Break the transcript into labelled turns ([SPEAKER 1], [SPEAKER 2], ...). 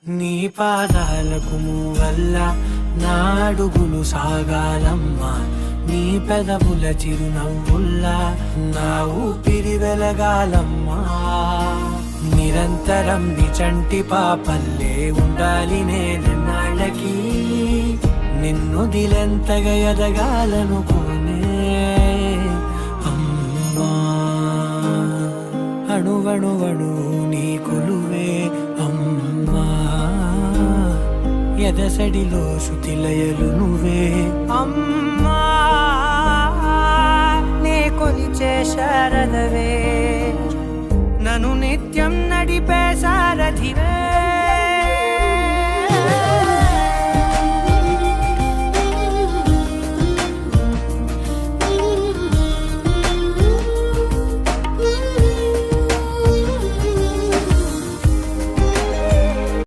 [SPEAKER 1] నీ పాదాలకు వల్ల నా అడుగులు సాగాలమ్మా, నీ పెదవుల చిరునవ్వుల్లా నా ఊపిరి వెలగాలమ్మా. నిరంతరం నీ చంటి పాపల్లే ఉండాలి నేనెన్నాళ్ళకి, నిన్ను దిలెంతగా ఎదగాలనుకోనే అమ్మా. అణువణువణు నీ కొలువే అమ్మా, ఎదసడిలో శృతిలయలు నువ్వే అమ్మా. నే కొలిచే శారదవే, నన్ను నిత్యం నడిపే సారథివే.